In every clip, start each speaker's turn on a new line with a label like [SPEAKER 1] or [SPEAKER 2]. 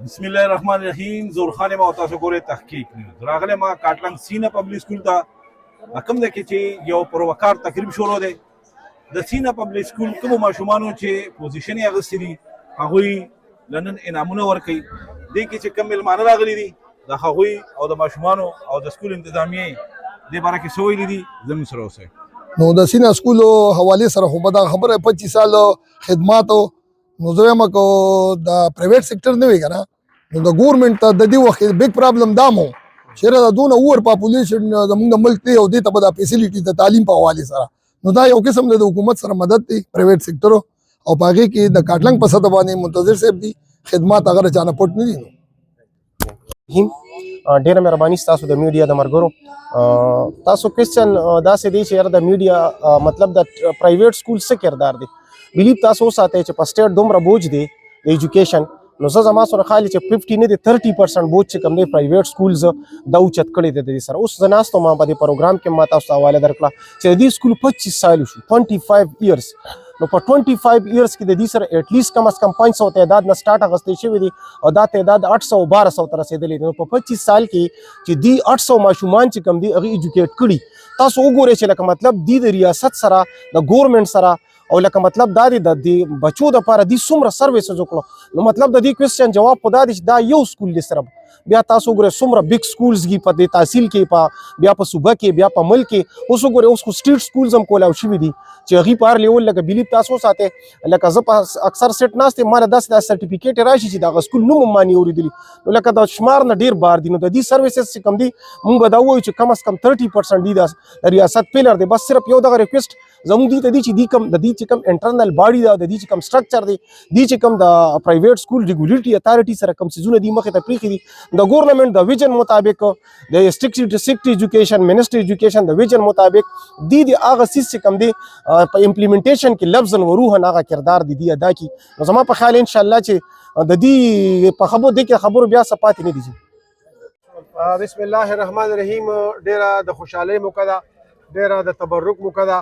[SPEAKER 1] بسم الله الرحمن الرحیم. زورخان ما تاسو ګورئ تحقیق نیوز راغلی ما کاټلنګ سینا پبلک سکول ته کوم دی کې چې یو پروکار تقریب شروع دی د سینا پبلک سکول کومو ماشومانو چې پوزیشن یې اخیستی دي هغوی نن انعامونه ورکوي. دې کې چې کوم مېلمانه راغلي دي د هغوی او د ماشومانو او د سکول انتظامیې دې باره کې څه ویلي دي زموږ سره اوسئ.
[SPEAKER 2] نو د سینا سکولو حوالې سره خو به دا خبره 25 سال خدماتو نو زه وایم کو د پرایویټ سېکټر نه وي که نه نو د ګورمنټ ته د دې وخت بیګ پرابلم دا مو چېرې د دونه اوور پاپولیشن زموږ د ملک دی او دې ته به دا فیسیلیټي د تعلیم په حوالې سره نو دا یو قسم د حکومت سره مدد دی پرایویټ سېکټرو او په هغې کې د کاټلنګ په سطح باندې منتظر صاحب دي خدمات هغه چانه پټ نه دي.
[SPEAKER 3] ډیره مهرباني ستاسو د میډیا د مرګرو تاسو کوېسچن داسې دی چې یاره د میډیا مطلب د پرایویټ سکول څه کردار دی بلیف تاسو وساتئ چې په سټیټ دومره بوج دی د ایجوکیشن نو زه زما سره خالي چې 50 نه دی 30% بوج چې کوم دی پرایویټ سکولز دا اوچت کړی دی د دې سره. اوس زه ناست وم په دې پروګرام کې ما تاسو ته حواله درکړه چې د دې سکول 25 سال شو 25 ایئرس نو په 25 ایئرس کې د دې سره ایټ لیست کم از کم 500 تعداد نه سٹارټ اغستې شوی دی او دا تعداد 800 1200 ته رسیدلی دی. نو په 25 سال کې چې دی 800 ماشومان چې کم دی هغه ایجوکیټ کړي تاسو وګورئ چې لکه مطلب دی د ریاست سره د ګورنمنت سره او لکه مطلب دا دی د بچو د لپاره دی څومره سرویسز وکړو نو مطلب د دې کوېسچن جواب په دا دی چې دا یو سکول دی صرف بیا تاسو وګورئ څومره بګ سکولز دي په دې تحصیل کې په بیا په صوبه کې بیا په ملک کې اوس وګورئ اوس خو سټریټ سکولز هم کولاو شوي دي چې هغې په هر لیول لکه بلیف تاسو وساتئ لکه زه په اکثر سیټ ناست یم ما له داسې دا سرټیفیکیټ راشي چې د هغه سکول نوم هم ما نه اورېدلي نو لکه د شمار نه ډېر بار دي نو د دې سرویسز چې کوم دي مونږ به دا ووایو چې کم از کم 30% دي د ریاست پیلر دی بس صرف یو دغه ریکویسټ زموږ دې ته دي چې د دې چې کوم انټرنل باډي ده د دې چې کوم سټرکچر دی دې چې کوم د پرایویټ سکول ریګولیټري اتارټي سره کوم څیزونه دي مخې ته پرېښي دي د ګورنمنټ د ویژن مطابق د سټرکټ ایجوکیشن منسټري ایجوکیشن د ویژن مطابق د هغه څیز چې کوم دی په امپلیمنټیشن کې لفظا و روحا هغه کردار دی ادا کی نو زما په خیال انشاءالله چې د دې په خبرو دې کې خبرو بیا څه پاتې نه دي.
[SPEAKER 4] بسم الله الرحمن الرحیم. ډیره د خوشحالۍ موقع ده ډیره د تبرک موقع ده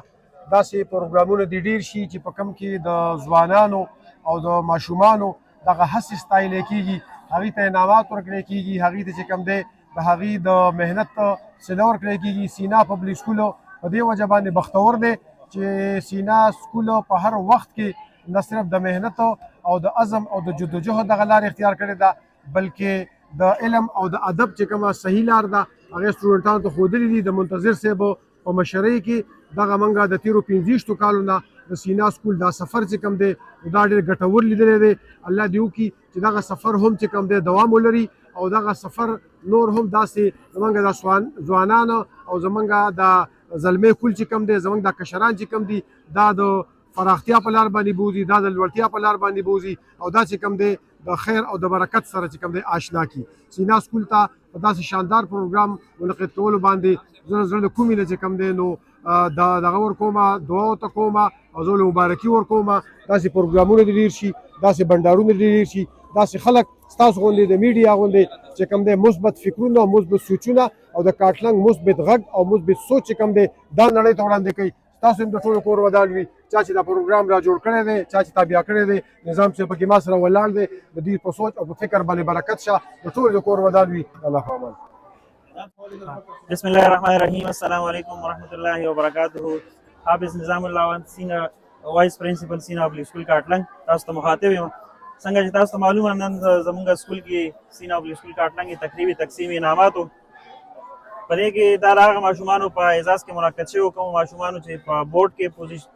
[SPEAKER 4] داسې پروګرامونه دي ډیر شي چې په کم کې د ځوانانو او د ماشومانو دغه هڅې ستایلی کېږي هغې ته انعامات ورکړی کېږي هغې ته چې کوم دی د هغې د محنت صله ورکړی کېږي. سینا پبلک سکول په دې وجه باندې بختور دی چې سینا سکول په هر وخت کې نه صرف د محنت او د عزم او د جدوجهد دغه لار اختیار کړې ده بلکې د علم او د ادب چې کومه صحیح لار ده هغې سټوډنټانو ته ښودلي دي. د منتظر صاحب په مشرۍ کې دغه منګه د تیرو 15 کالو نه د سینا سکول دا سفر چې کوم دی دا ډېر ګټور لیدلی دی. الله دې وکړي چې دغه سفر هم چې کوم دی دوام ولري او دغه سفر نور هم داسې زمونږ د ځوانان او زمونږ د زلمۍ کول چې کوم دی زمونږ د کشران چې کوم دي دا د فراختیا په لار باندې بوځي دا د لوړتیا په لار باندې بوځي او دا چې کوم دی د خیر او د برکت سره چې کوم دی آشنا کی. سینا سکول ته په داسې شاندار پروګرام منعقد کولو باندې زه د کومې نه چې کوم دی نو دغه ورکومه دعا ورته کومه او زه له مبارکي ورکومه. داسې پروګرامونه دې ډېر شي داسې بنډارونه دې ډېر شي داسې خلک ستاسو غوندې د میډیا غوندې چې کوم دی مثبت فکرونه او مثبت سوچونه او د کاټلنګ مثبت غږ او مثبت سوچ چې کوم دی دا نړۍ ته وړاندې کوي. تاسو هم د ټولو کور ودان وي چا چې دا پروګرام را جوړ کړی دی چا چې تابع کړی دی نظام صاحب پکې ما سره ولاړ دی د دوی په سوچ او په فکر باندې برکت شه د ټولو د کور ودان وي. الله امان.
[SPEAKER 5] بسم الله الرحمن الرحیم. السلام علیکم ورحمۃ اللہ وبرکاتہ. حافظ نظام الله سینا وایس پرنسپل سینا پبلک سکول کاټلنګ تاسو ته مخاطب یم. څنګه چې تاسو ته معلومه نن زموږ سکول کې سینا پبلک سکول کاټلنګ تقریبي تقسیم انعاماتو په دې کې دا هغه ماشومانو په اعزاز کې منعقد شوي کومو ماشومانو چې په بورډ کې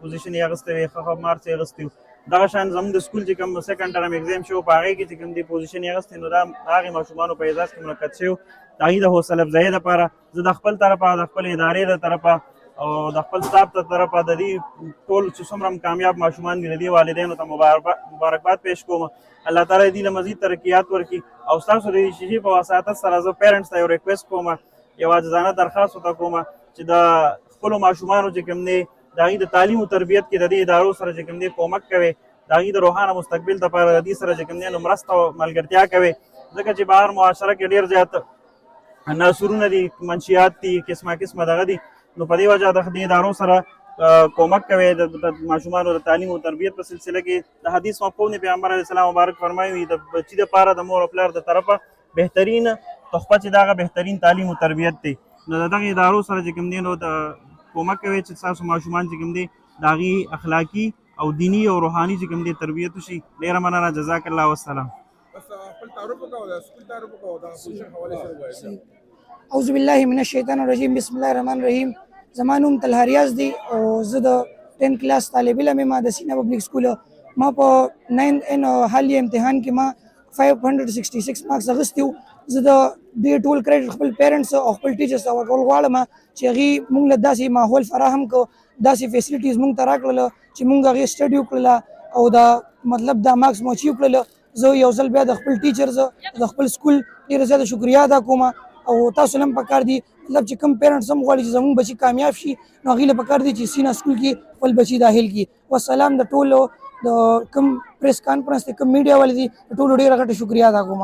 [SPEAKER 5] پوزیشن یې اخیستی وي ښه مارکس یې اخیستی وي دغه شان زموږ د سکول چې کوم سیکنډ ټرم ایګزام شو په هغې کې چې کوم دی پوزیشن یې اخیستی نو دا هغې ماشومانو په اعزاز کې منعقد شوي د هغې د حوصله افزایۍ دپاره زه د خپل طرفه د خپل ادارې د طرفه او د خپل سټاف د طرفه د دې ټول چې څومره کامیاب ماشومان دي د دې والدینو ته مبارکباد پیش کوم. الله تعالی دې له مزید ترقیات ورکړي او ستاسو د دې شیشې په وساطت سره زه پیرنټس ته یو ریکویسټ کوم یو عاجزانه درخواست ورته کوم چې د خپلو ماشومانو چې کوم دی د هغې د تعلیم او تربیت کې د دې ادارو سره چې کوم دی کومک کوئ د هغې د روښانه مستقبل دپاره د دې سره چې کوم دی نو مرسته او ملګرتیا کوئ ځکه چې بهر معاشره کې ډېر زیات ناصرونه دي منشیات دي قسمه قسمه دغه دي نو په دې وجه د دې ادارو سره کومک کوي د ماشومانو د تعلیم او تربیت په سلسله کې د حدیث مفهوم پیغمبر علیه السلام مبارک فرمایي د بچي دپاره د مور او پلار د طرفه بهترین تحفه چې د هغه بهترین تعلیم او تربیت دی. نو د دغې ادارو سره چې کوم دی نو د کومک کوي چې ستاسو ماشومان چې کوم دی د هغې اخلاقي او دینی او روحاني چې کوم دی تربیت وشي. ډېره مننه، جزاک الله والسلام.
[SPEAKER 6] اعوذ بالله من الشیطان الرجیم. بسم الله الرحمن الرحیم. زما نوم طلحه ریاض دی او زه د 10 کلاس طالب علم یم د سینا پبلک سکول. ما په 9 حالي امتحان کې ما 566 مارکس اخیستي وو. زه د دې ټول کریډټ خپل پیرنټس او خپل ټیچرس ته ورکول غواړم چې هغې موږ له داسې ماحول فراهم کړو، داسې فیسلیټیز موږ ته راکړله چې موږ هغې سټډي وکړله او دا مطلب دا مارکس مو اچیو کړله. زه یو ځل بیا د خپل ټیچرز د خپل سکول ډېره زیاته شکریا ادا کوم او تاسو هم پکار دي مطلب چې کوم پیرنټس هم غواړي چې زموږ بچي کامیاب شي نو هغوی له پکار دي چې سینا سکول کې خپل بچي داخل کړي. والسلام. د ټولو د کوم پریس کانفرنس دی کوم میډیا والي دي د ټولو ډېره غټه شکریا ادا کوم.